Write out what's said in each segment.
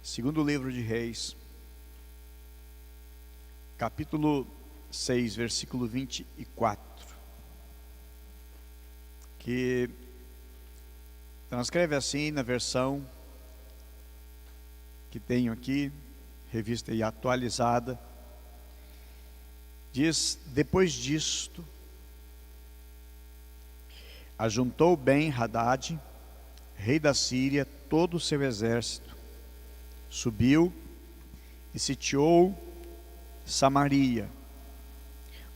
Segundo livro de Reis, capítulo 6, versículo 24, que transcreve assim na versão que tenho aqui, revista e atualizada, diz: depois disto, ajuntou Ben-Hadad, rei da Síria, todo o seu exército, subiu e sitiou Samaria.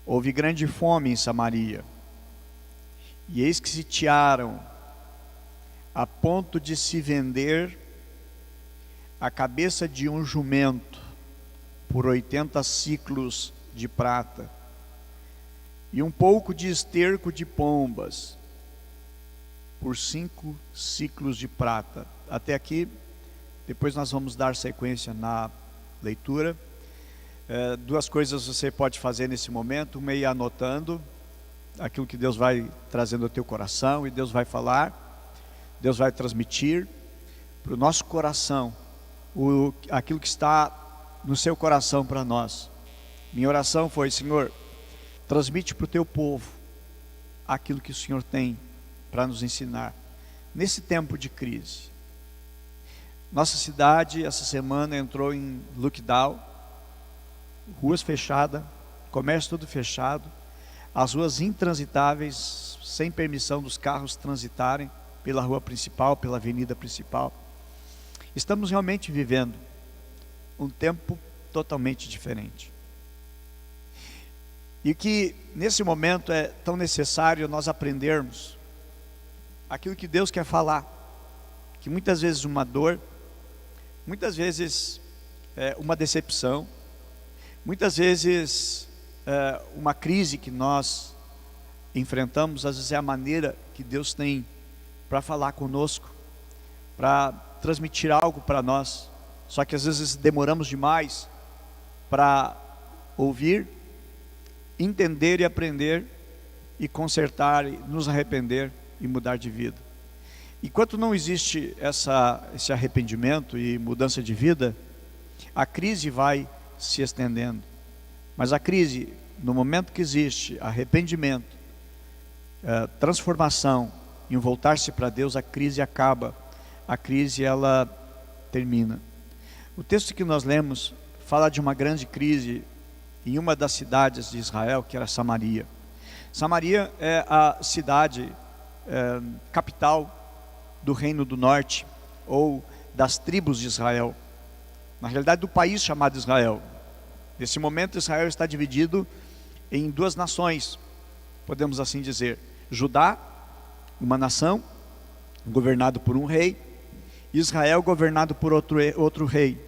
Houve grande fome em Samaria, e eis que sitiaram a ponto de se vender a cabeça de um jumento por 80 siclos de prata, e um pouco de esterco de pombas por 5 siclos de prata. Até aqui. Depois nós vamos dar sequência na leitura. Duas coisas você pode fazer nesse momento: uma é ir anotando aquilo que Deus vai trazendo ao teu coração, e Deus vai falar, Deus vai transmitir para o nosso coração aquilo que está no seu coração para nós. Minha oração foi: Senhor, transmite para o teu povo aquilo que o Senhor tem para nos ensinar nesse tempo de crise. Nossa cidade essa semana entrou em lockdown, ruas fechadas, comércio tudo fechado, as ruas intransitáveis, sem permissão dos carros transitarem pela rua principal, pela avenida principal. Estamos realmente vivendo um tempo totalmente diferente. E que nesse momento é tão necessário nós aprendermos aquilo que Deus quer falar, que muitas vezes uma dor, muitas vezes uma decepção, muitas vezes uma crise que nós enfrentamos, às vezes é a maneira que Deus tem para falar conosco, para transmitir algo para nós. Só que às vezes demoramos demais para ouvir, entender e aprender, e consertar, e nos arrepender e mudar de vida. Enquanto não existe esse arrependimento e mudança de vida, a crise vai se estendendo. Mas a crise, no momento que existe arrependimento, transformação e um voltar-se para Deus, a crise acaba, a crise ela termina. O texto que nós lemos fala de uma grande crise em uma das cidades de Israel, que era Samaria. Samaria é a cidade capital do Reino do Norte, ou das tribos de Israel, na realidade do país chamado Israel. Nesse momento Israel está dividido em duas nações, podemos assim dizer: Judá, uma nação governado por um rei, e Israel governado por outro rei.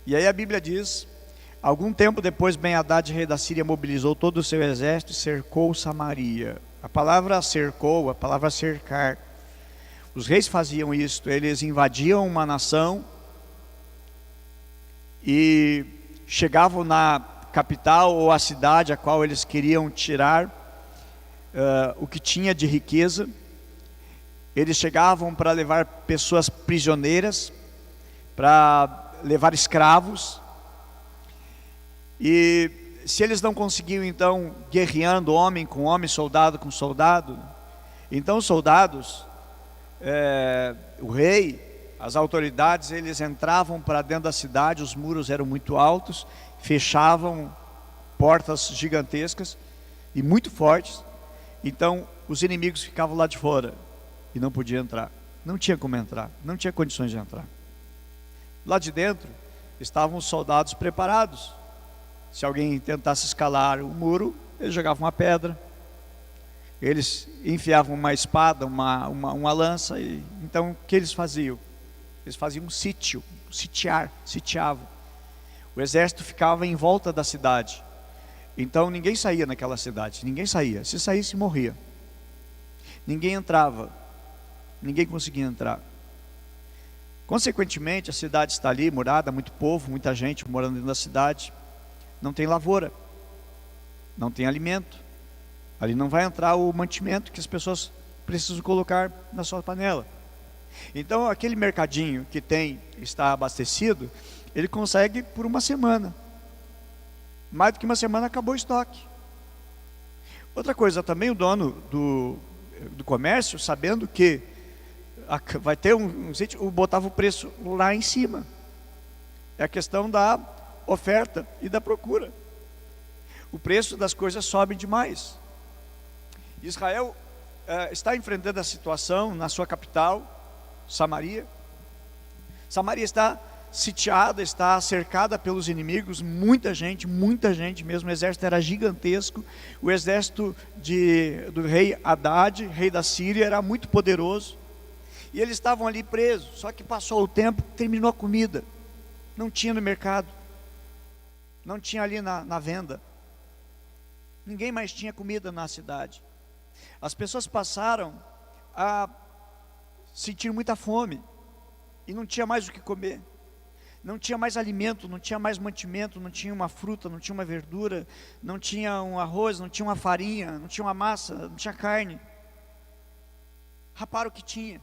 E aí a Bíblia diz: algum tempo depois, Ben-Hadad, rei da Síria, mobilizou todo o seu exército e cercou Samaria. A palavra cercou, a palavra cercar. Os reis faziam isto: eles invadiam uma nação e chegavam na capital ou a cidade a qual eles queriam tirar o que tinha de riqueza. Eles chegavam para levar pessoas prisioneiras, para levar escravos, e se eles não conseguiam, então, guerreando homem com homem, soldado com soldado, então os soldados, o rei, as autoridades, eles entravam para dentro da cidade. Os muros eram muito altos, fechavam portas gigantescas e muito fortes. Então os inimigos ficavam lá de fora e não podiam entrar, não tinha como entrar, não tinha condições de entrar. Lá de dentro estavam os soldados preparados. Se alguém tentasse escalar o muro, eles jogavam uma pedra, eles enfiavam uma espada, uma lança, e então o que eles faziam? Eles faziam um sítio, sitiavam. O exército ficava em volta da cidade, então ninguém saía naquela cidade, ninguém saía. Se saísse, morria. Ninguém entrava, ninguém conseguia entrar. Consequentemente, a cidade está ali, murada, muito povo, muita gente morando dentro da cidade. Não tem lavoura, não tem alimento. Ali não vai entrar o mantimento que as pessoas precisam colocar na sua panela. Então aquele mercadinho que está abastecido, ele consegue por uma semana. Mais do que uma semana acabou o estoque. Outra coisa também, o dono do comércio, sabendo que vai ter botava o preço lá em cima. É a questão da oferta e da procura. O preço das coisas sobe demais. Israel está enfrentando a situação na sua capital, Samaria. Samaria está sitiada, está cercada pelos inimigos, muita gente mesmo. O exército era gigantesco. O exército do rei Haddad, rei da Síria, era muito poderoso. E eles estavam ali presos. Só que passou o tempo, terminou a comida. Não tinha no mercado. Não tinha ali na venda. Ninguém mais tinha comida na cidade. As pessoas passaram a sentir muita fome. E não tinha mais o que comer. Não tinha mais alimento, não tinha mais mantimento, não tinha uma fruta, não tinha uma verdura, não tinha um arroz, não tinha uma farinha, não tinha uma massa, não tinha carne. Raparam o que tinha.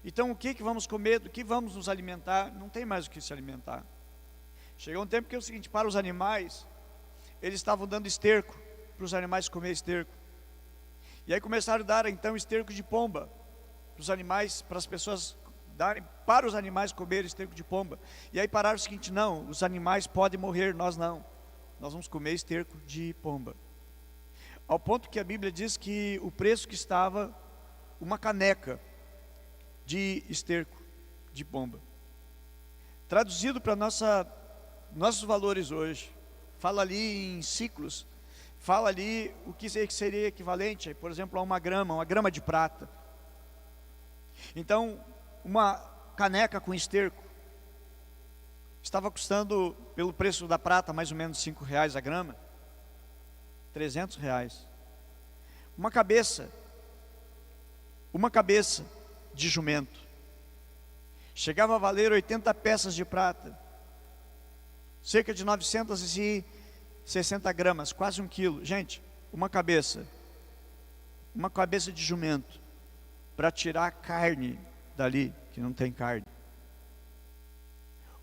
Então o que vamos comer, do que vamos nos alimentar? Não tem mais o que se alimentar. Chegou um tempo que é o seguinte, para os animais, eles estavam dando esterco, para os animais comer esterco. E aí começaram a dar então esterco de pomba, para os animais, para as pessoas darem, para os animais comer esterco de pomba. E aí pararam o seguinte, não, os animais podem morrer, nós não. Nós vamos comer esterco de pomba. Ao ponto que a Bíblia diz que o preço que estava, uma caneca de esterco de pomba. Traduzido para nossos valores hoje, fala ali em ciclos, fala ali o que seria equivalente, por exemplo, a uma grama de prata. Então, uma caneca com esterco estava custando, pelo preço da prata, mais ou menos R$5 a grama, R$300. Uma cabeça de jumento chegava a valer 80 peças de prata, cerca de 960 gramas, quase 1 quilo. Gente, uma cabeça de jumento, para tirar a carne dali, que não tem carne.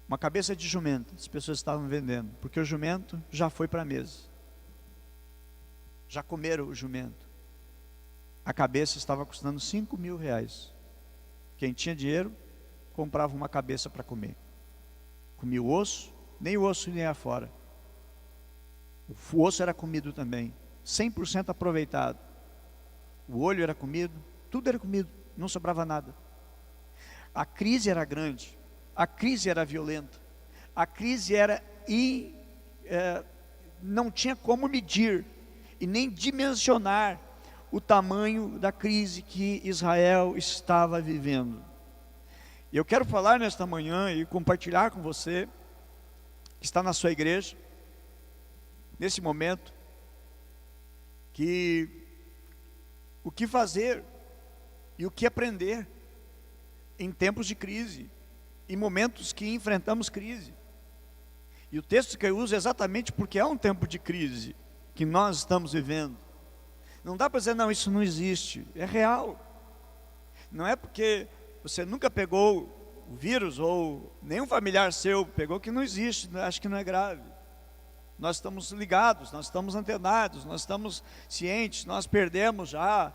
Uma cabeça de jumento, as pessoas estavam vendendo, porque o jumento já foi para a mesa, já comeram o jumento. A cabeça estava custando R$5.000. Quem tinha dinheiro, comprava uma cabeça para comer. Comia o osso, nem o osso nem afora. O osso era comido também, 100% aproveitado. O olho era comido, tudo era comido, não sobrava nada. A crise era grande, a crise era violenta, a crise não tinha como medir e nem dimensionar o tamanho da crise que Israel estava vivendo. E eu quero falar nesta manhã e compartilhar com você, que está na sua igreja, nesse momento, que o que fazer e o que aprender em tempos de crise, em momentos que enfrentamos crise. E o texto que eu uso é exatamente porque é um tempo de crise que nós estamos vivendo. Não dá para dizer, não, isso não existe, é real. Não é porque você nunca pegou o vírus ou nenhum familiar seu pegou que não existe, acho que não é grave. Nós estamos ligados, nós estamos antenados, nós estamos cientes, nós perdemos já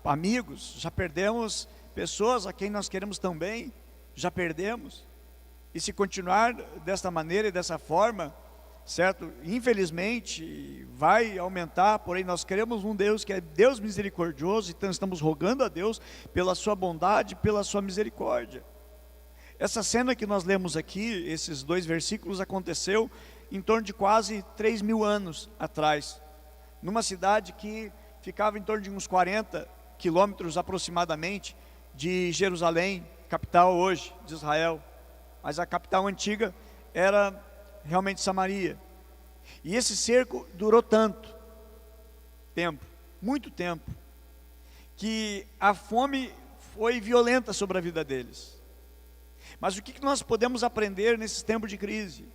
amigos, já perdemos pessoas a quem nós queremos tão bem, já perdemos. E se continuar desta maneira e dessa forma, certo? Infelizmente vai aumentar, porém nós queremos um Deus que é Deus misericordioso, então estamos rogando a Deus pela sua bondade, pela sua misericórdia. Essa cena que nós lemos aqui, esses 2 versículos, aconteceu em torno de quase 3.000 anos atrás, numa cidade que ficava em torno de uns 40 quilômetros aproximadamente de Jerusalém, capital hoje de Israel, mas a capital antiga era realmente Samaria. E esse cerco durou tanto tempo, muito tempo, que a fome foi violenta sobre a vida deles. Mas o que nós podemos aprender nesses tempos de crise,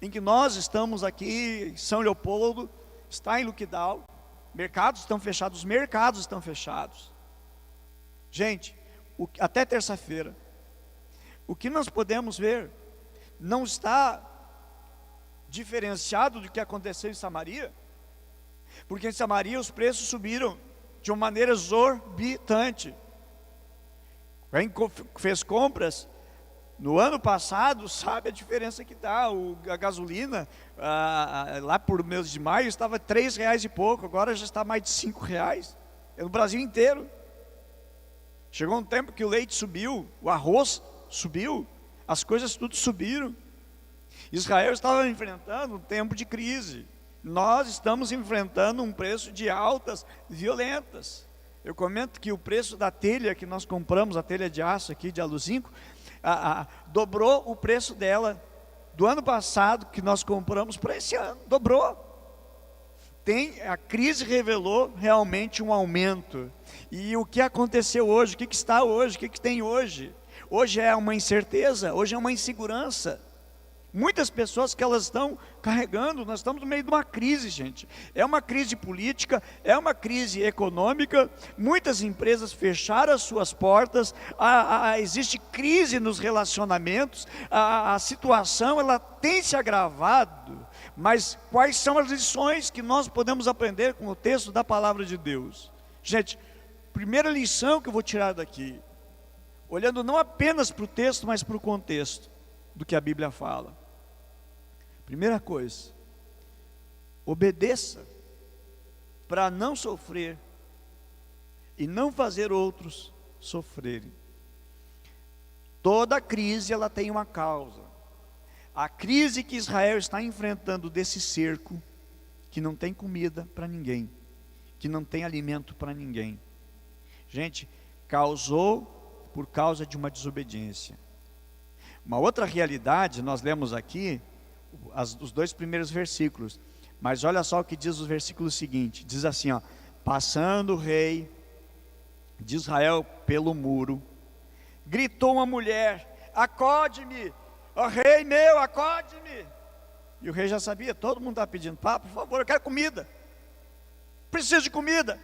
em que nós estamos aqui em São Leopoldo, está em Luquidal, mercados estão fechados, os mercados estão fechados. Gente, até terça-feira, o que nós podemos ver não está diferenciado do que aconteceu em Samaria, porque em Samaria os preços subiram de uma maneira exorbitante. Quem fez compras no ano passado sabe a diferença que dá. A gasolina lá por mês de maio estava R$3 e pouco, agora já está mais de R$5. É no Brasil inteiro. Chegou um tempo que o leite subiu, o arroz subiu, as coisas tudo subiram. Israel estava enfrentando um tempo de crise. Nós estamos enfrentando um preço de altas violentas. Eu comento que o preço da telha que nós compramos, a telha de aço aqui de Aluzinco, dobrou o preço dela do ano passado que nós compramos para esse ano, dobrou. A crise revelou realmente um aumento. E o que aconteceu hoje, o que está hoje, o que tem hoje? Hoje é uma incerteza, hoje é uma insegurança. Muitas pessoas que elas estão carregando, nós estamos no meio de uma crise, gente. É uma crise política, é uma crise econômica. Muitas empresas fecharam as suas portas, existe crise nos relacionamentos, a situação ela tem se agravado. Mas quais são as lições que nós podemos aprender com o texto da palavra de Deus? Gente, primeira lição que eu vou tirar daqui, olhando não apenas para o texto, mas para o contexto do que a Bíblia fala. Primeira coisa, obedeça para não sofrer e não fazer outros sofrerem. Toda crise ela tem uma causa. A crise que Israel está enfrentando desse cerco, que não tem comida para ninguém, que não tem alimento para ninguém. Gente, causou por causa de uma desobediência. Uma outra realidade, nós lemos aqui os 2 primeiros versículos, mas olha só o que diz o versículo seguinte, diz assim, passando o rei de Israel pelo muro, gritou uma mulher, acode-me, ó rei meu, acode-me. E o rei já sabia, todo mundo está pedindo, por favor, eu quero comida, preciso de comida.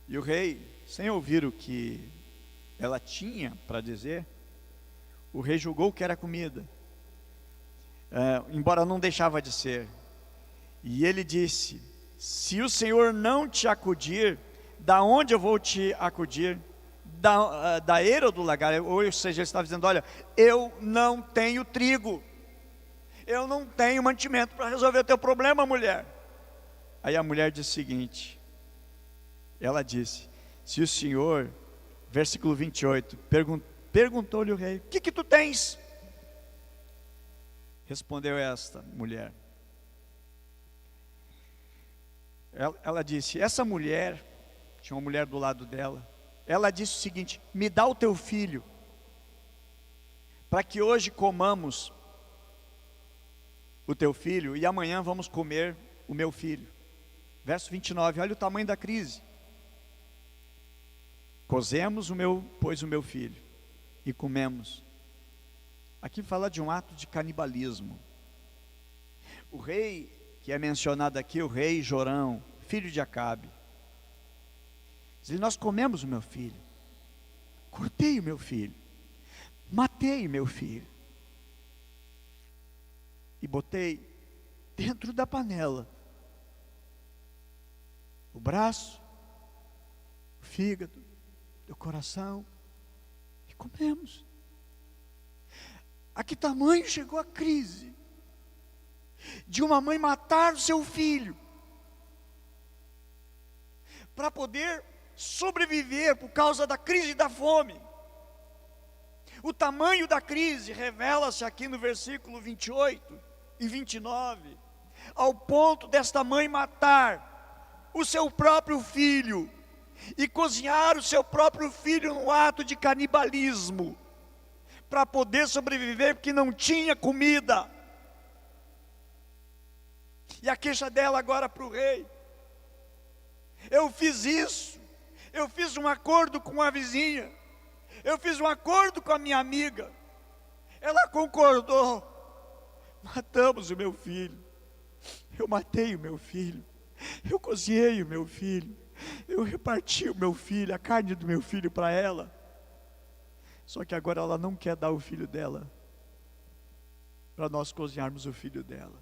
E o rei, sem ouvir o que ela tinha para dizer, o rei julgou que era comida, embora não deixava de ser. E ele disse, se o Senhor não te acudir, da onde eu vou te acudir? Da eira ou do lagar? Ou seja, ele estava dizendo, olha, eu não tenho trigo, eu não tenho mantimento para resolver o teu problema, mulher. Aí a mulher disse o seguinte, ela disse, se o Senhor, versículo 28, perguntou-lhe o rei, o que tu tens? Respondeu esta mulher, ela disse, essa mulher, tinha uma mulher do lado dela, ela disse o seguinte, me dá o teu filho, para que hoje comamos o teu filho, e amanhã vamos comer o meu filho. Verso 29, olha o tamanho da crise. Cozemos o meu filho, e comemos. Aqui fala de um ato de canibalismo. O rei, que é mencionado aqui, o rei Jorão, filho de Acabe, diz, nós comemos o meu filho, cortei o meu filho, matei o meu filho, e botei dentro da panela o braço, o fígado, o coração, e comemos. A que tamanho chegou a crise de uma mãe matar o seu filho para poder sobreviver por causa da crise e da fome. O tamanho da crise revela-se aqui no versículo 28 e 29, ao ponto desta mãe matar o seu próprio filho e cozinhar o seu próprio filho no ato de canibalismo, para poder sobreviver, porque não tinha comida. E a queixa dela agora para o rei, eu fiz isso, eu fiz um acordo com a vizinha, eu fiz um acordo com a minha amiga, ela concordou, matamos o meu filho, eu matei o meu filho, eu cozinhei o meu filho, eu reparti o meu filho, a carne do meu filho para ela. Só que agora ela não quer dar o filho dela para nós cozinharmos o filho dela.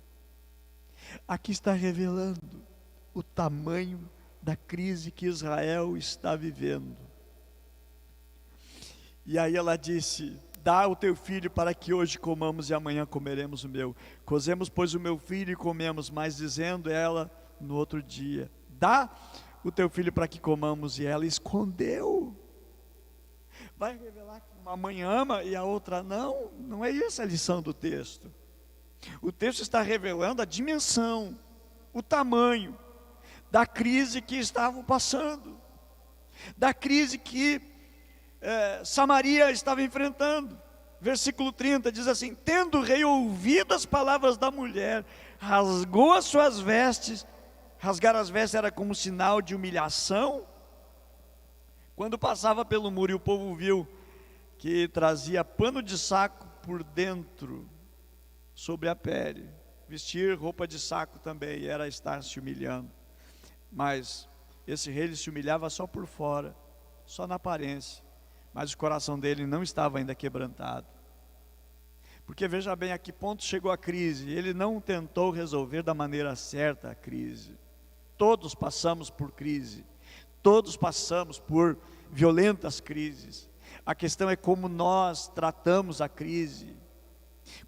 Aqui está revelando o tamanho da crise que Israel está vivendo. E aí ela disse: dá o teu filho para que hoje comamos e amanhã comeremos o meu. Cozemos, pois, o meu filho e comemos. Mas dizendo ela no outro dia: dá o teu filho para que comamos. E ela escondeu. Vai revelar que uma mãe ama e a outra não? Não é essa a lição do texto. O texto está revelando a dimensão, o tamanho da crise que estavam passando, da crise que Samaria estava enfrentando. Versículo 30 diz assim: tendo o rei ouvido as palavras da mulher, rasgou as suas vestes. Rasgar as vestes era como sinal de humilhação. Quando passava pelo muro e o povo viu que trazia pano de saco por dentro, sobre a pele, vestir roupa de saco também era estar se humilhando. Mas esse rei, ele se humilhava só por fora, só na aparência, mas o coração dele não estava ainda quebrantado. Porque veja bem a que ponto chegou a crise. Ele não tentou resolver da maneira certa a crise. Todos passamos por crise, todos passamos por violentas crises. A questão é como nós tratamos a crise.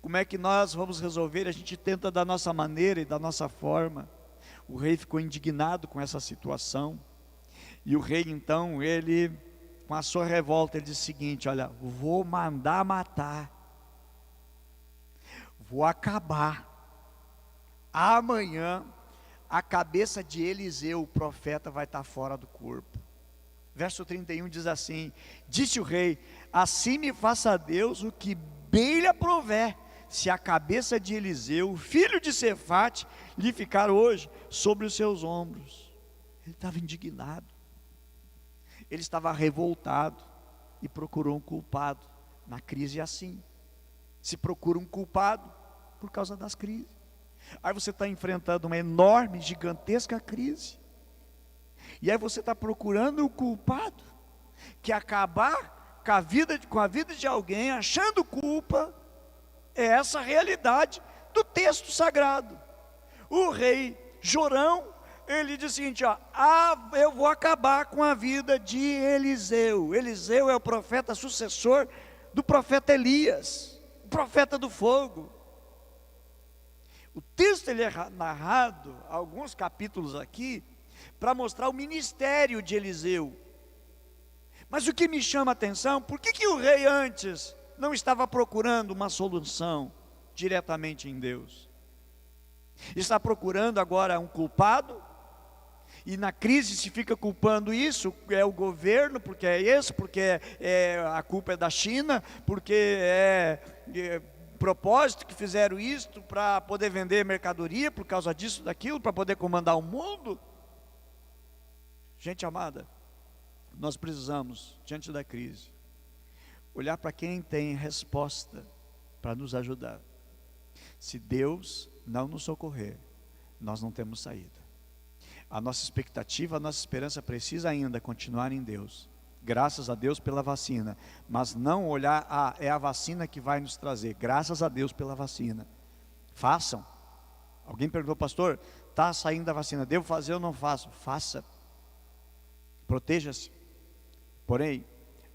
Como é que nós vamos resolver? A gente tenta da nossa maneira e da nossa forma. O rei ficou indignado com essa situação. E o rei então, ele, com a sua revolta, ele disse o seguinte: olha, vou mandar matar, vou acabar. Amanhã a cabeça de Eliseu, o profeta, vai estar fora do corpo. Verso 31 diz assim: disse o rei: assim me faça Deus o que bem lhe aprouver, se a cabeça de Eliseu, filho de Sefate, lhe ficar hoje sobre os seus ombros. Ele estava indignado, ele estava revoltado e procurou um culpado. Na crise é assim, se procura um culpado por causa das crises. Aí você está enfrentando uma enorme, gigantesca crise, e aí você está procurando o culpado, que acabar com a vida de alguém, achando culpa. É essa a realidade do texto sagrado. O rei Jorão, ele diz o seguinte: eu vou acabar com a vida de Eliseu. Eliseu é o profeta sucessor do profeta Elias, o profeta do fogo. O texto, ele é narrado, alguns capítulos aqui, para mostrar o ministério de Eliseu. Mas o que me chama a atenção, por que o rei antes não estava procurando uma solução diretamente em Deus? Está procurando agora um culpado, e na crise se fica culpando isso, é o governo, porque é esse, porque a culpa é da China, porque é propósito que fizeram isto para poder vender mercadoria, por causa disso, daquilo, para poder comandar o mundo. Gente amada, nós precisamos, diante da crise, olhar para quem tem resposta para nos ajudar. Se Deus não nos socorrer, nós não temos saída. A nossa expectativa, a nossa esperança precisa ainda continuar em Deus. Graças a Deus pela vacina, mas não olhar, é a vacina que vai nos trazer. Graças a Deus pela vacina. Façam. Alguém perguntou: pastor, está saindo a vacina, devo fazer ou não faço? Faça. Proteja-se. Porém,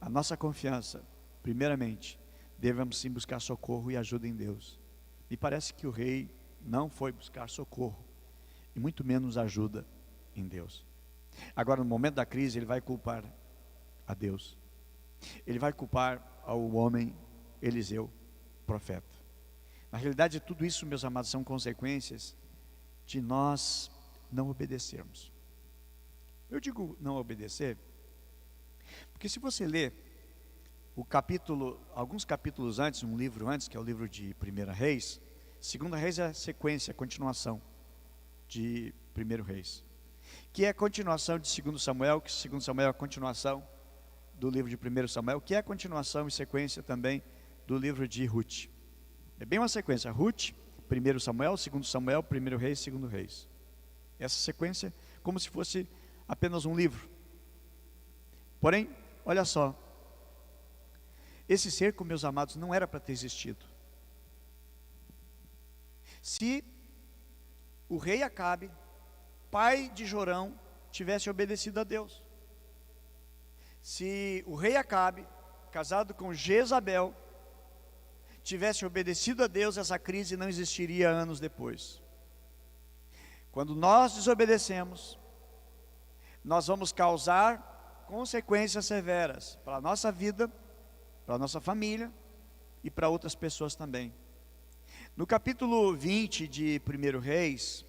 a nossa confiança, primeiramente, devemos sim buscar socorro e ajuda em Deus. E parece que o rei não foi buscar socorro, e muito menos ajuda em Deus. Agora, no momento da crise, ele vai culpar a Deus. Ele vai culpar ao homem Eliseu, profeta. Na realidade, tudo isso, meus amados, são consequências de nós não obedecermos. Eu digo não obedecer, porque se você ler alguns capítulos antes, um livro antes, que é o livro de 1 Reis, 2 Reis é a sequência, a continuação de 1 Reis, que é a continuação de 2 Samuel, que 2 Samuel é a continuação do livro de 1 Samuel, que é a continuação e sequência também do livro de Ruth. É bem uma sequência: Ruth, 1 Samuel, 2 Samuel, 1 Reis, 2 Reis. Essa sequência, como se fosse apenas um livro. Porém, olha só, esse cerco, meus amados, não era para ter existido. Se o rei Acabe, pai de Jorão, tivesse obedecido a Deus, se o rei Acabe, casado com Jezabel, tivesse obedecido a Deus, essa crise não existiria anos depois. Quando nós desobedecemos, nós vamos causar consequências severas para a nossa vida, para a nossa família e para outras pessoas também. No capítulo 20 de 1 Reis,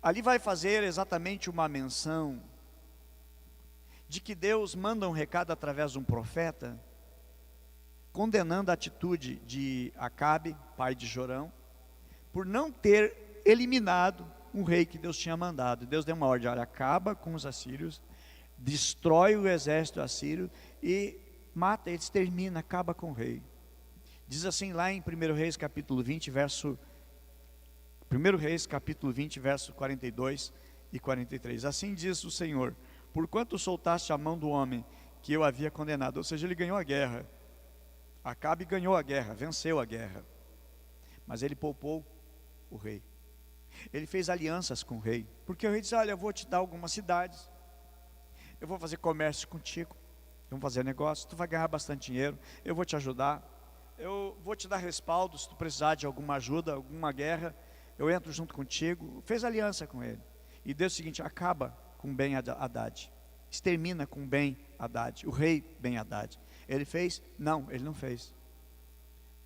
ali vai fazer exatamente uma menção de que Deus manda um recado através de um profeta, condenando a atitude de Acabe, pai de Jorão, por não ter eliminado um rei que Deus tinha mandado. Deus deu uma ordem: olha, acaba com os assírios, destrói o exército assírio e mata, extermina, acaba com o rei. Diz assim lá em 1 Reis capítulo 20, verso 42 e 43. Assim diz o Senhor: porquanto soltaste a mão do homem que eu havia condenado. Ou seja, ele ganhou a guerra. Acabe ganhou a guerra, venceu a guerra, mas ele poupou o rei. Ele fez alianças com o rei, porque o rei disse: olha, eu vou te dar algumas cidades, eu vou fazer comércio contigo, vamos fazer negócio, tu vai ganhar bastante dinheiro, eu vou te ajudar, eu vou te dar respaldo, se tu precisar de alguma ajuda, alguma guerra, eu entro junto contigo. Fez aliança com ele. E Deus, o seguinte: acaba com Ben-Hadad, extermina com Ben-Hadad, o rei Ben-Hadad. Ele fez? Não, ele não fez.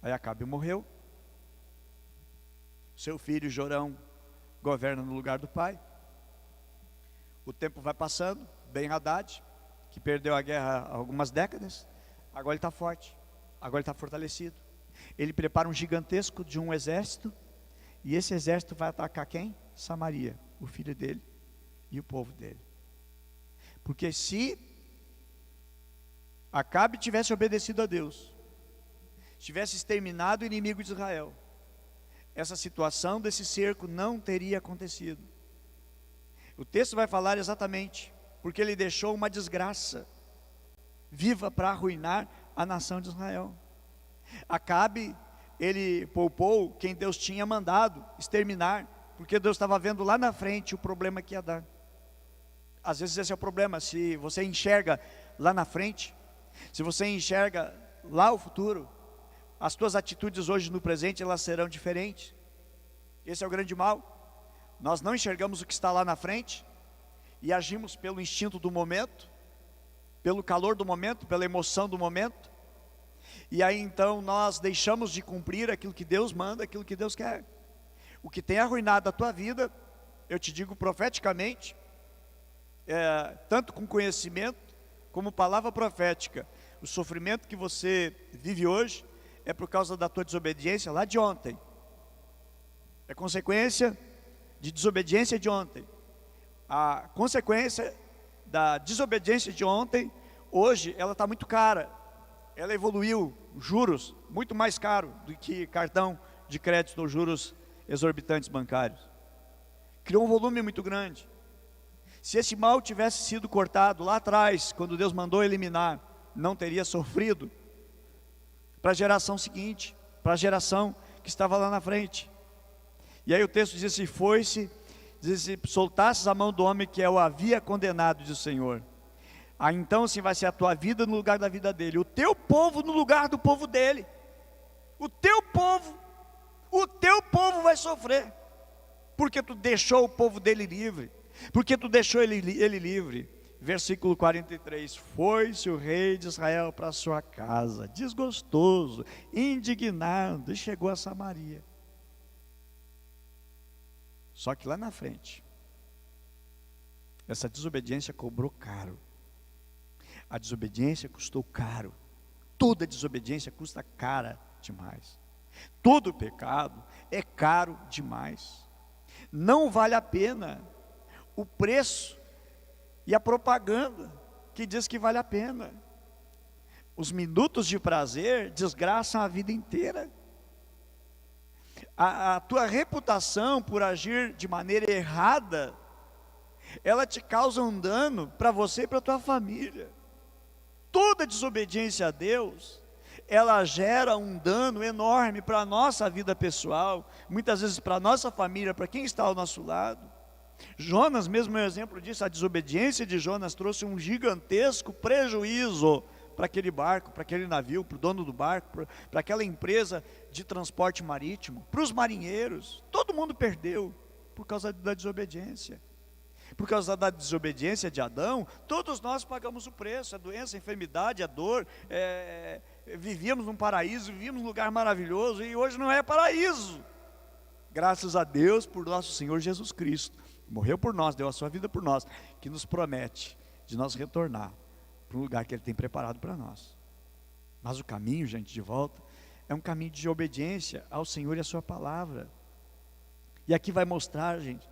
Aí Acabe morreu, seu filho Jorão governa no lugar do pai. O tempo vai passando, Ben-Hadad, que perdeu a guerra há algumas décadas, agora ele está forte, agora ele está fortalecido. Ele prepara um gigantesco de um exército, e esse exército vai atacar quem? Samaria, o filho dele e o povo dele. Porque se Acabe tivesse obedecido a Deus, tivesse exterminado o inimigo de Israel, essa situação desse cerco não teria acontecido. O texto vai falar exatamente porque ele deixou uma desgraça viva para arruinar a nação de Israel. Acabe, ele poupou quem Deus tinha mandado exterminar, porque Deus estava vendo lá na frente o problema que ia dar. Às vezes esse é o problema: se você enxerga lá na frente, se você enxerga lá o futuro, as tuas atitudes hoje no presente, elas serão diferentes. Esse é o grande mal. Nós não enxergamos o que está lá na frente e agimos pelo instinto do momento, pelo calor do momento, pela emoção do momento, e aí então nós deixamos de cumprir aquilo que Deus manda, aquilo que Deus quer. O que tem arruinado a tua vida, eu te digo profeticamente, tanto com conhecimento como palavra profética, o sofrimento que você vive hoje é por causa da tua desobediência lá de ontem. É consequência de desobediência de ontem. A consequência da desobediência de ontem, hoje, ela está muito cara. Ela evoluiu, juros muito mais caro do que cartão de crédito ou juros exorbitantes bancários. Criou um volume muito grande. Se esse mal tivesse sido cortado lá atrás, quando Deus mandou eliminar, não teria sofrido para a geração seguinte, para a geração que estava lá na frente. E aí o texto diz assim: foi-se, diz assim: soltasses a mão do homem que eu havia condenado, diz o Senhor. Aí então assim vai ser a tua vida no lugar da vida dele, o teu povo no lugar do povo dele. O teu povo vai sofrer, porque tu deixou o povo dele livre, porque tu deixou ele livre. Versículo 43, foi-se o rei de Israel para a sua casa, desgostoso, indignado, e chegou a Samaria. Só que lá na frente, essa desobediência cobrou caro. A desobediência custou caro. Toda desobediência custa cara demais. Todo pecado é caro demais. Não vale a pena o preço e a propaganda que diz que vale a pena. Os minutos de prazer desgraçam a vida inteira. A tua reputação por agir de maneira errada ela te causa um dano para você e para a tua família. Toda desobediência a Deus, ela gera um dano enorme para a nossa vida pessoal, muitas vezes para a nossa família, para quem está ao nosso lado. Jonas mesmo é um exemplo disso. A desobediência de Jonas trouxe um gigantesco prejuízo para aquele barco, para aquele navio, para o dono do barco, para aquela empresa de transporte marítimo, para os marinheiros. Todo mundo perdeu por causa da desobediência. Por causa da desobediência de Adão, todos nós pagamos o preço, a doença, a enfermidade, a dor. Vivíamos num paraíso, vivíamos num lugar maravilhoso, e hoje não é paraíso. Graças a Deus por nosso Senhor Jesus Cristo, morreu por nós, deu a sua vida por nós, que nos promete de nós retornar para o lugar que Ele tem preparado para nós. Mas o caminho, gente, de volta, é um caminho de obediência ao Senhor e à sua palavra. E aqui vai mostrar, gente,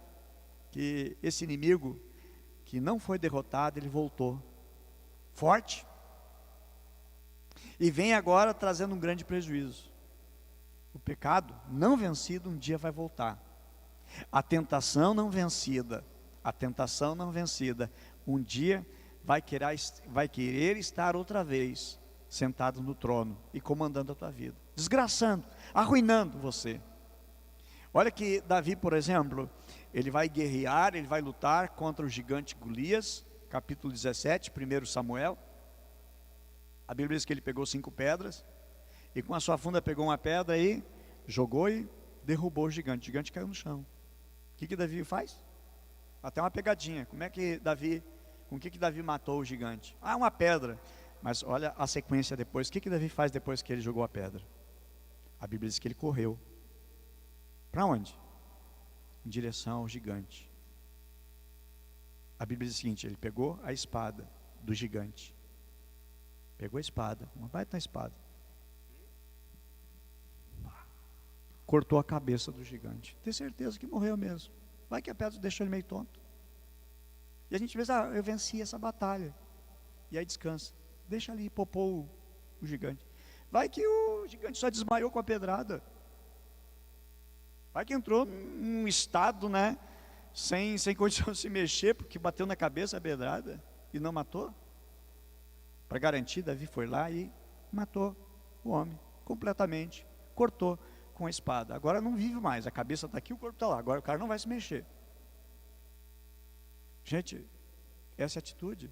que esse inimigo que não foi derrotado, ele voltou forte, e vem agora trazendo um grande prejuízo. O pecado não vencido um dia vai voltar. A tentação não vencida um dia vai querer estar outra vez sentado no trono e comandando a tua vida, desgraçando, arruinando você. Olha que Davi, por exemplo, ele vai guerrear, ele vai lutar contra o gigante Golias, capítulo 17, 1 Samuel. A Bíblia diz que ele pegou 5 pedras, e com a sua funda pegou uma pedra e jogou e derrubou o gigante caiu no chão. O que Davi faz? Até uma pegadinha. Com que Davi matou o gigante? Uma pedra. Mas olha a sequência depois. O que Davi faz depois que ele jogou a pedra? A Bíblia diz que ele correu. Para onde? Em direção ao gigante. A Bíblia diz o seguinte: ele pegou a espada do gigante. Pegou a espada, uma baita espada. Cortou a cabeça do gigante. Tem certeza que morreu mesmo. Vai que a pedra deixou ele meio tonto. E a gente pensa, eu venci essa batalha. E aí descansa. Deixa ali, popou o gigante. Vai que o gigante só desmaiou com a pedrada. Vai que entrou num estado, né, sem condição de se mexer, porque bateu na cabeça a pedrada e não matou. Para garantir, Davi foi lá e matou o homem completamente. Cortou com a espada. Agora não vive mais, a cabeça está aqui, o corpo está lá. Agora o cara não vai se mexer. Gente, essa é a atitude.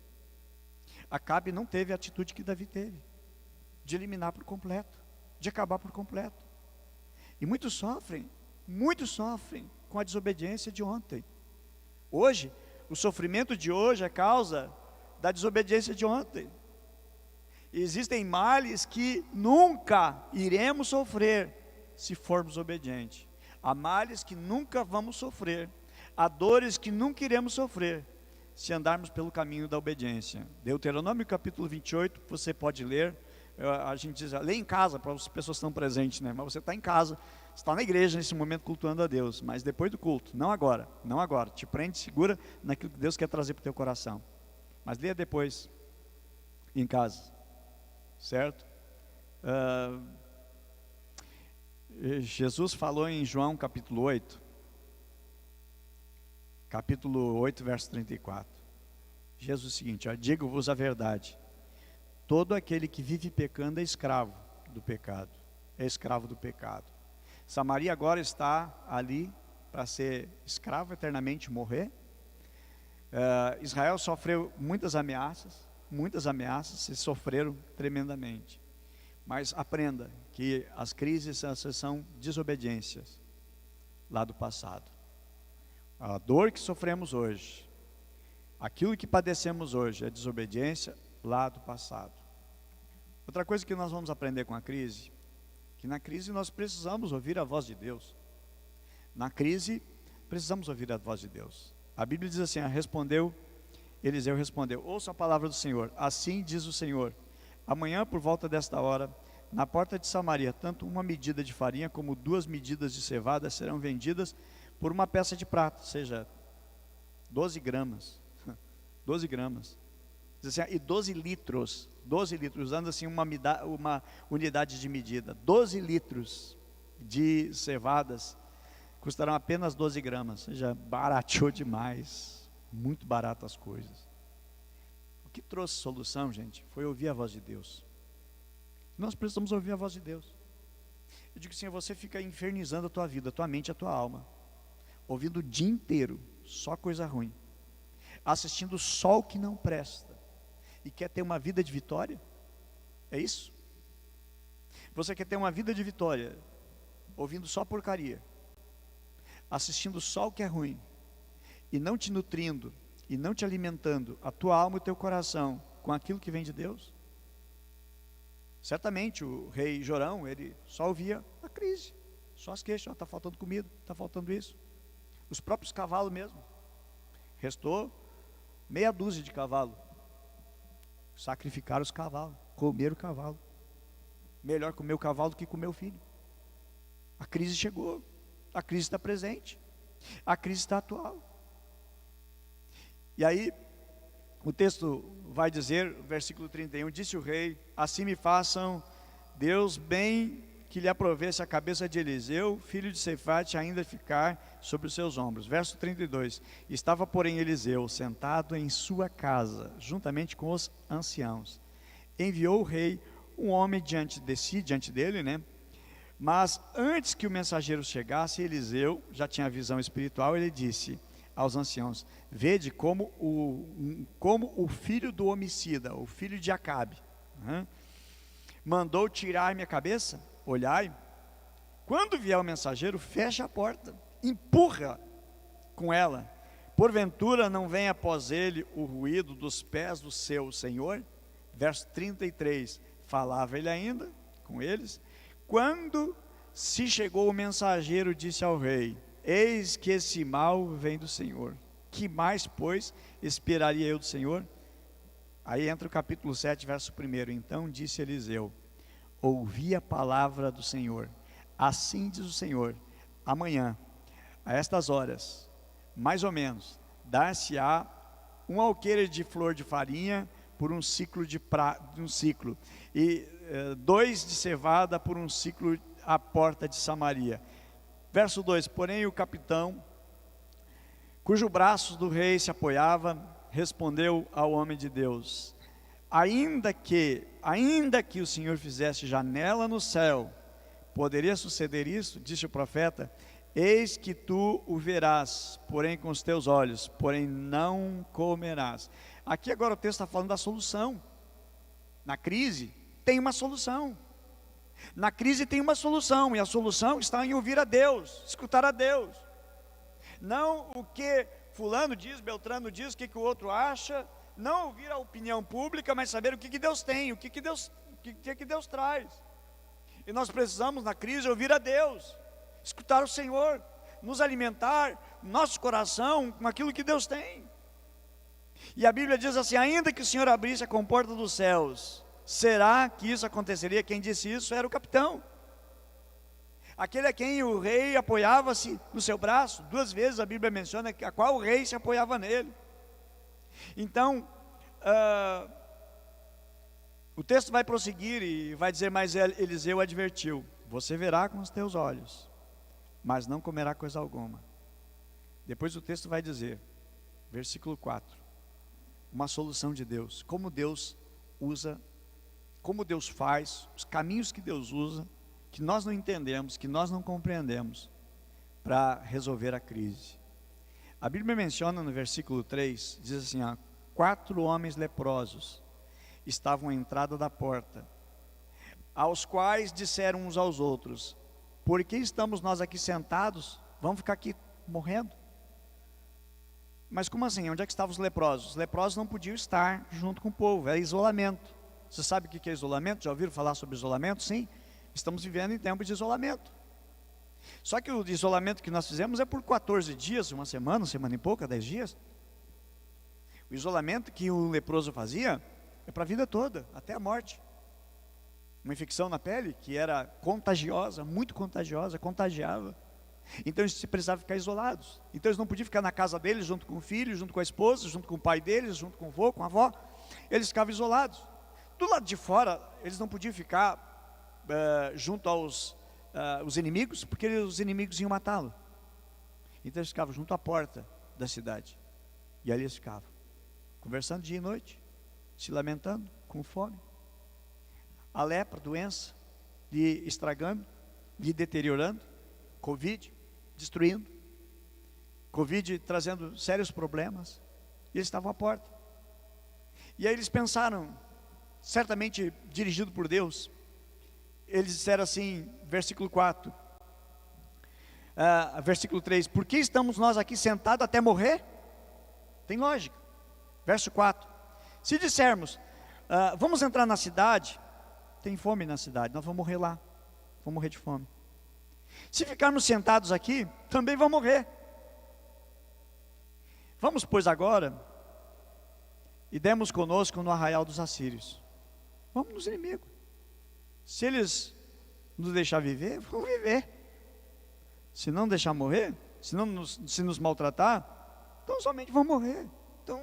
Acabe não teve a atitude que Davi teve, de eliminar por completo, de acabar por completo. E muitos sofrem com a desobediência de ontem. Hoje, o sofrimento de hoje é causa da desobediência de ontem. E existem males que nunca iremos sofrer se formos obedientes. Há males que nunca vamos sofrer, há dores que nunca iremos sofrer se andarmos pelo caminho da obediência. Deuteronômio capítulo 28, você pode ler. A gente diz, lê em casa para as pessoas que estão presentes, né? Mas você está em casa, você está na igreja nesse momento cultuando a Deus, mas depois do culto, não agora, te prende, segura naquilo que Deus quer trazer para o teu coração, mas leia depois em casa, certo? Jesus falou em João capítulo 8, verso 34, Jesus o seguinte: digo-vos a verdade, todo aquele que vive pecando é escravo do pecado. Samaria agora está ali para ser escravo eternamente, morrer. Israel sofreu muitas ameaças, se sofreram tremendamente. Mas aprenda que as crises são desobediências lá do passado. A dor que sofremos hoje, aquilo que padecemos hoje é desobediência lá do passado. Outra coisa que nós vamos aprender com a crise, que na crise nós precisamos ouvir a voz de Deus. Na crise precisamos ouvir a voz de Deus. A Bíblia diz assim: Eliseu respondeu: ouça a palavra do Senhor, assim diz o Senhor, amanhã por volta desta hora, na porta de Samaria, tanto uma medida de farinha como 2 medidas de cevada serão vendidas por uma peça de prata, ou seja, 12 gramas, 12 gramas, diz assim, e 12 litros, usando assim uma unidade de medida, 12 litros de cevadas custarão apenas 12 gramas, ou seja, barateou demais, muito barato as coisas. O que trouxe solução, gente, foi ouvir a voz de Deus. Nós precisamos ouvir a voz de Deus. Eu digo assim, você fica infernizando a tua vida, a tua mente, a tua alma, ouvindo o dia inteiro só coisa ruim, assistindo só o que não presta, e quer ter uma vida de vitória? É isso? Você quer ter uma vida de vitória, ouvindo só porcaria, assistindo só o que é ruim, e não te nutrindo, e não te alimentando a tua alma e o teu coração com aquilo que vem de Deus? Certamente o rei Jorão, ele só ouvia a crise, só as queixas, está faltando comida, está faltando isso. Os próprios cavalos mesmo, restou meia dúzia de cavalos, sacrificaram os cavalos, comeram o cavalo. Melhor comer o cavalo do que comer o filho. A crise chegou, a crise está presente, a crise está atual. E aí, o texto vai dizer, versículo 31, disse o rei, assim me façam Deus bem que lhe aprovesse a cabeça de Eliseu, filho de Safate, ainda ficar sobre os seus ombros. Verso 32, estava porém Eliseu sentado em sua casa, juntamente com os anciãos. Enviou o rei um homem diante dele, né? Mas antes que o mensageiro chegasse, Eliseu já tinha a visão espiritual, ele disse aos anciãos, vede como o filho do homicida, o filho de Acabe, mandou tirar minha cabeça, olhai, quando vier o mensageiro, fecha a porta, empurra com ela, porventura não vem após ele o ruído dos pés do seu senhor? Verso 33, falava ele ainda com eles, quando se chegou o mensageiro, disse ao rei, eis que esse mal vem do Senhor, que mais, pois, esperaria eu do Senhor? Aí entra o capítulo 7, verso 1, então disse Eliseu, ouvi a palavra do Senhor, assim diz o Senhor, amanhã, a estas horas, mais ou menos, dar-se-á um alqueire de flor de farinha, por um ciclo e 2 de cevada por um ciclo à porta de Samaria. Verso 2, porém o capitão, cujo braço do rei se apoiava, respondeu ao homem de Deus, ainda que o Senhor fizesse janela no céu, poderia suceder isso? Disse o profeta, eis que tu o verás, porém com os teus olhos, porém não comerás. Aqui agora o texto está falando da solução. Na crise tem uma solução. Na crise tem uma solução, e a solução está em ouvir a Deus, escutar a Deus. Não o que fulano diz, Beltrano diz, o que o outro acha, não ouvir a opinião pública, mas saber o que Deus tem, o que Deus traz. E nós precisamos na crise ouvir a Deus, escutar o Senhor, nos alimentar, nosso coração com aquilo que Deus tem. E a Bíblia diz assim, ainda que o Senhor abrisse a comporta dos céus, será que isso aconteceria? Quem disse isso era o capitão, aquele a quem o rei apoiava-se no seu braço. 2 vezes a Bíblia menciona a qual o rei se apoiava nele. Então o texto vai prosseguir e vai dizer, mas Eliseu advertiu, você verá com os teus olhos, mas não comerá coisa alguma. Depois o texto vai dizer, versículo 4, uma solução de Deus, como Deus usa, como Deus faz, os caminhos que Deus usa, que nós não entendemos, que nós não compreendemos, para resolver a crise. A Bíblia menciona no versículo 3, diz assim, 4 homens leprosos estavam à entrada da porta, aos quais disseram uns aos outros, por que estamos nós aqui sentados? Vamos ficar aqui morrendo? Mas como assim? Onde é que estavam os leprosos? Os leprosos não podiam estar junto com o povo, é isolamento. Você sabe o que é isolamento? Já ouviram falar sobre isolamento? Sim, estamos vivendo em tempo de isolamento. Só que o isolamento que nós fizemos é por 14 dias, uma semana e pouca, 10 dias. O isolamento que o leproso fazia é para a vida toda, até a morte. Uma infecção na pele que era contagiosa, muito contagiosa, contagiava. Então eles precisavam ficar isolados. Então eles não podiam ficar na casa deles, junto com o filho, junto com a esposa, junto com o pai deles, junto com o avô, com a avó. Eles ficavam isolados. Do lado de fora, eles não podiam ficar junto aos os inimigos, porque os inimigos iam matá-lo. Então eles ficavam junto à porta da cidade. E ali eles ficavam, conversando dia e noite, se lamentando, com fome. A lepra, doença, lhe estragando, lhe deteriorando. Covid, destruindo. Covid trazendo sérios problemas. E eles estavam à porta. E aí eles pensaram, certamente dirigido por Deus, eles disseram assim, versículo 4, versículo 3, por que estamos nós aqui sentados até morrer? Tem lógica. Verso 4, se dissermos, vamos entrar na cidade, tem fome na cidade, nós vamos morrer lá, vamos morrer de fome. Se ficarmos sentados aqui, também vamos morrer. Vamos, pois, agora, e demos conosco no arraial dos assírios. Vamos nos inimigos. Se eles nos deixar viver, vamos viver. Se não deixar morrer, se nos maltratar, então somente vamos morrer. Então,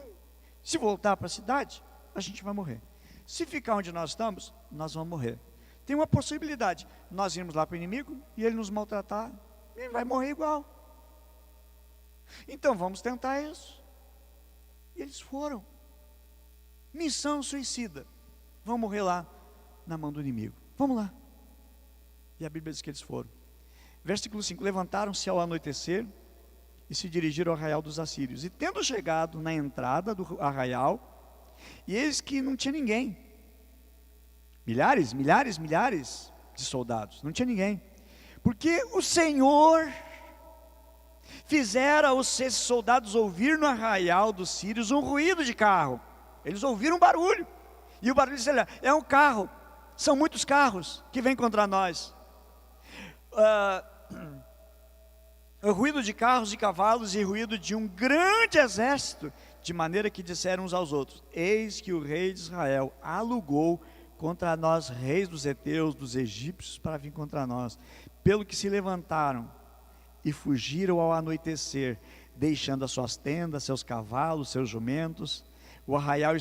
se voltar para a cidade, a gente vai morrer. Se ficar onde nós estamos, nós vamos morrer. Tem uma possibilidade, nós irmos lá para o inimigo e ele nos maltratar, ele vai morrer igual. Então vamos tentar isso. E eles foram. Missão suicida. Vão morrer lá na mão do inimigo. Vamos lá. E a Bíblia diz que eles foram. Versículo 5, levantaram-se ao anoitecer e se dirigiram ao arraial dos assírios. E tendo chegado na entrada do arraial, e eis que não tinha ninguém. Milhares de soldados, não tinha ninguém. Porque o Senhor fizera esses soldados ouvir no arraial dos sírios um ruído de carro. Eles ouviram um barulho. E o barulho disse, é um carro. São muitos carros que vêm contra nós. O ruído de carros e cavalos e ruído de um grande exército, de maneira que disseram uns aos outros, eis que o rei de Israel alugou contra nós reis dos heteus, dos egípcios, para vir contra nós. Pelo que se levantaram e fugiram ao anoitecer, deixando as suas tendas, seus cavalos, seus jumentos, o arraial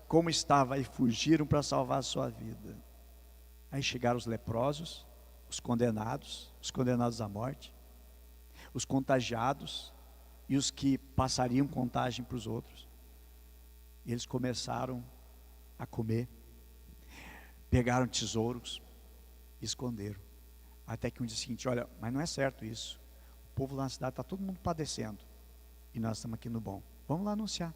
como estava, e fugiram para salvar a sua vida. Aí chegaram os leprosos, os condenados à morte, os contagiados e os que passariam contagem para os outros. E eles começaram a comer, pegaram tesouros, esconderam. Até que um dia seguinte, olha, mas não é certo isso. O povo lá na cidade está todo mundo padecendo e nós estamos aqui no bom. Vamos lá anunciar.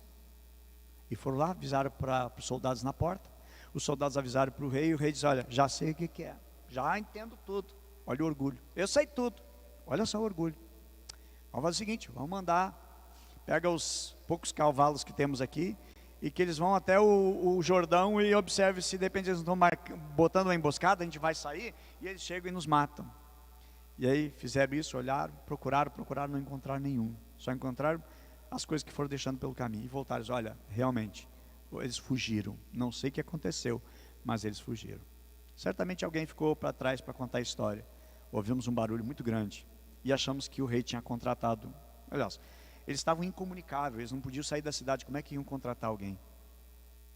E foram lá, avisaram para os soldados na porta. Os soldados avisaram para o rei, e o rei disse, olha, já sei o que é, já entendo tudo. Olha o orgulho, eu sei tudo. Olha só o orgulho. Vamos fazer o seguinte, vamos mandar, pega os poucos cavalos que temos aqui, e que eles vão até o Jordão e observe se de repente eles não estão botando uma emboscada, a gente vai sair, e eles chegam e nos matam. E aí fizeram isso, olharam, procuraram, não encontraram nenhum. Só encontraram as coisas que foram deixando pelo caminho. E voltaram, olha, realmente, eles fugiram. Não sei o que aconteceu, mas eles fugiram. Certamente alguém ficou para trás para contar a história. Ouvimos um barulho muito grande e achamos que o rei tinha contratado. Aliás, eles estavam incomunicáveis, eles não podiam sair da cidade. Como é que iam contratar alguém?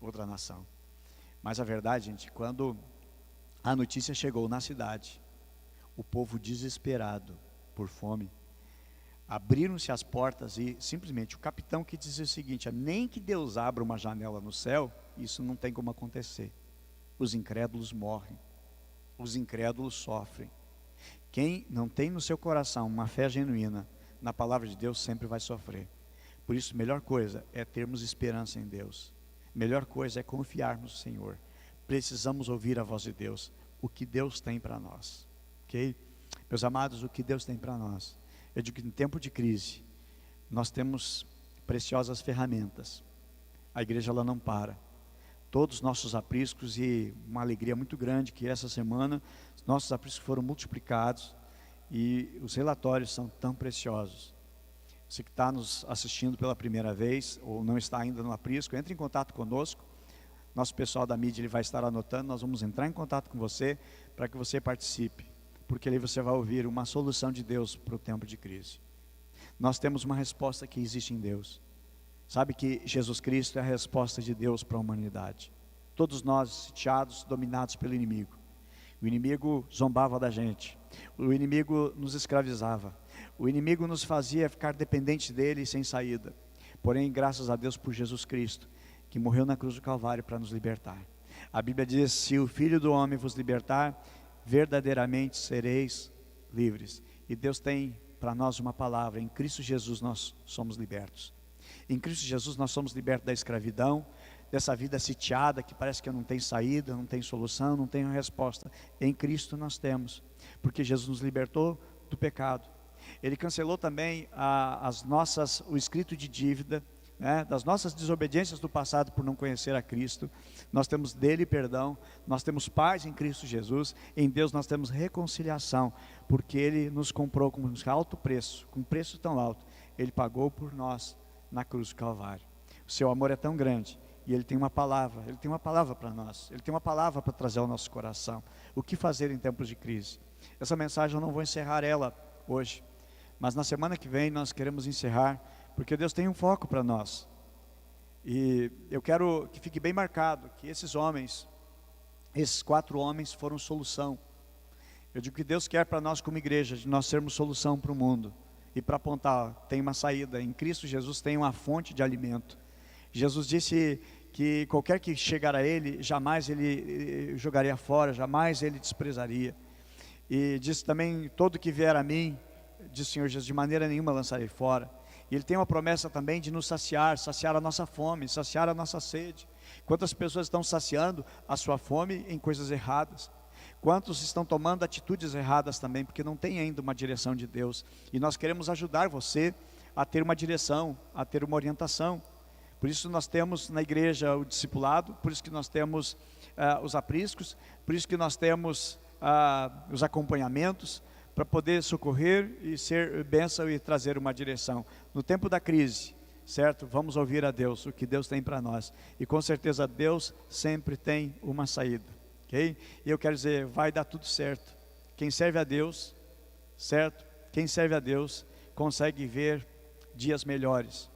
Outra nação. Mas a verdade, gente, quando a notícia chegou na cidade, o povo desesperado por fome, abriram-se as portas e simplesmente o capitão que dizia o seguinte, nem que Deus abra uma janela no céu, isso não tem como acontecer. Os incrédulos morrem, os incrédulos sofrem. Quem não tem no seu coração uma fé genuína na palavra de Deus sempre vai sofrer. Por isso, a melhor coisa é termos esperança em Deus. A melhor coisa é confiarmos no Senhor. Precisamos ouvir a voz de Deus, o que Deus tem para nós. Ok? Meus amados, o que Deus tem para nós. Eu digo que em tempo de crise, nós temos preciosas ferramentas. A igreja ela não para. Todos os nossos apriscos, e uma alegria muito grande que essa semana, nossos apriscos foram multiplicados e os relatórios são tão preciosos. Você que está nos assistindo pela primeira vez, ou não está ainda no aprisco, entre em contato conosco. Nosso pessoal da mídia ele vai estar anotando, nós vamos entrar em contato com você, para que você participe. Porque ali você vai ouvir uma solução de Deus para o tempo de crise. Nós temos uma resposta que existe em Deus. Sabe que Jesus Cristo é a resposta de Deus para a humanidade. Todos nós sitiados, dominados pelo inimigo. O inimigo zombava da gente. O inimigo nos escravizava. O inimigo nos fazia ficar dependentes dele sem saída. Porém, graças a Deus por Jesus Cristo, que morreu na cruz do Calvário para nos libertar. A Bíblia diz: se o Filho do Homem vos libertar, verdadeiramente sereis livres. E Deus tem para nós uma palavra: em Cristo Jesus nós somos libertos. Em Cristo Jesus nós somos libertos da escravidão, dessa vida sitiada que parece que não tem saída, não tem solução, não tem resposta. Em Cristo nós temos, porque Jesus nos libertou do pecado. Ele cancelou também o escrito de dívida, né, das nossas desobediências do passado por não conhecer a Cristo. Nós temos dele perdão, nós temos paz em Cristo Jesus. Em Deus nós temos reconciliação, porque Ele nos comprou com um alto preço, com um preço tão alto. Ele pagou por nós na cruz do Calvário. O seu amor é tão grande, e Ele tem uma palavra para nós, Ele tem uma palavra para trazer ao nosso coração. O que fazer em tempos de crise? Essa mensagem eu não vou encerrar ela hoje, mas na semana que vem nós queremos encerrar, porque Deus tem um foco para nós. E eu quero que fique bem marcado que esses 4 homens foram solução. Eu digo que Deus quer para nós como igreja, de nós sermos solução para o mundo. E para apontar, tem uma saída. Em Cristo Jesus tem uma fonte de alimento. Jesus disse que qualquer que chegar a Ele, jamais Ele jogaria fora, jamais Ele desprezaria. E disse também: todo que vier a mim, diz o Senhor Jesus, de maneira nenhuma lançarei fora. E Ele tem uma promessa também de nos saciar a nossa fome, saciar a nossa sede. Quantas pessoas estão saciando a sua fome em coisas erradas? Quantos estão tomando atitudes erradas também, porque não tem ainda uma direção de Deus? E nós queremos ajudar você a ter uma direção, a ter uma orientação. Por isso nós temos na igreja o discipulado, por isso que nós temos os apriscos, por isso que nós temos os acompanhamentos, para poder socorrer e ser bênção e trazer uma direção. No tempo da crise, certo? Vamos ouvir a Deus, o que Deus tem para nós. E com certeza Deus sempre tem uma saída, ok? E eu quero dizer, vai dar tudo certo. Quem serve a Deus, certo? Quem serve a Deus consegue ver dias melhores.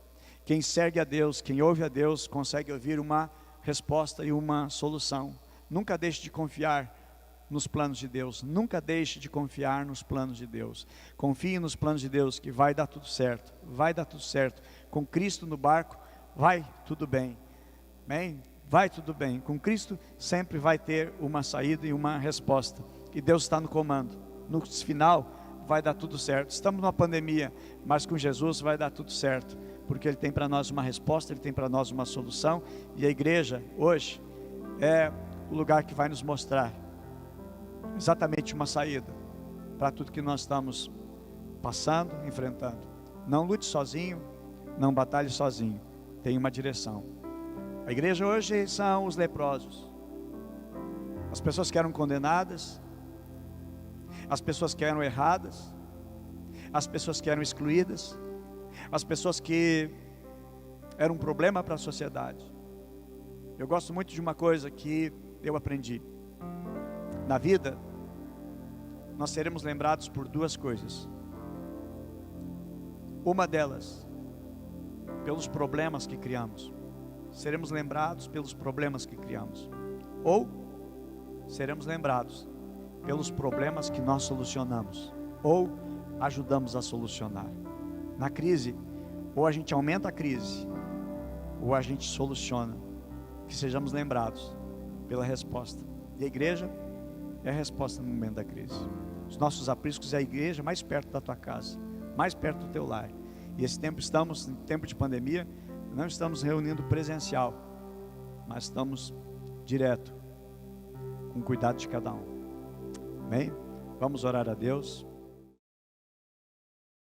Quem segue a Deus, quem ouve a Deus, consegue ouvir uma resposta e uma solução. Nunca deixe de confiar nos planos de Deus. Nunca deixe de confiar nos planos de Deus. Confie nos planos de Deus, que vai dar tudo certo. Vai dar tudo certo. Com Cristo no barco, vai tudo bem. Amém? Vai tudo bem. Com Cristo sempre vai ter uma saída e uma resposta. E Deus está no comando. No final vai dar tudo certo. Estamos numa pandemia, mas com Jesus vai dar tudo certo, porque Ele tem para nós uma resposta, Ele tem para nós uma solução. E a igreja hoje é o lugar que vai nos mostrar exatamente uma saída para tudo que nós estamos passando, enfrentando. Não lute sozinho, não batalhe sozinho, tem uma direção. A igreja hoje são os leprosos, as pessoas que eram condenadas, as pessoas que eram erradas, as pessoas que eram excluídas, as pessoas que eram um problema para a sociedade. Eu gosto muito de uma coisa que eu aprendi. Na vida, nós seremos lembrados por 2 coisas. Uma delas, pelos problemas que criamos. Seremos lembrados pelos problemas que criamos. Ou seremos lembrados pelos problemas que nós solucionamos, ou ajudamos a solucionar. Na crise, ou a gente aumenta a crise, ou a gente soluciona. Que sejamos lembrados pela resposta. E a igreja é a resposta no momento da crise. Os nossos apriscos é a igreja mais perto da tua casa, mais perto do teu lar. E esse tempo, estamos em tempo de pandemia, não estamos reunindo presencial, mas estamos direto, com cuidado de cada um. Amém? Vamos orar a Deus.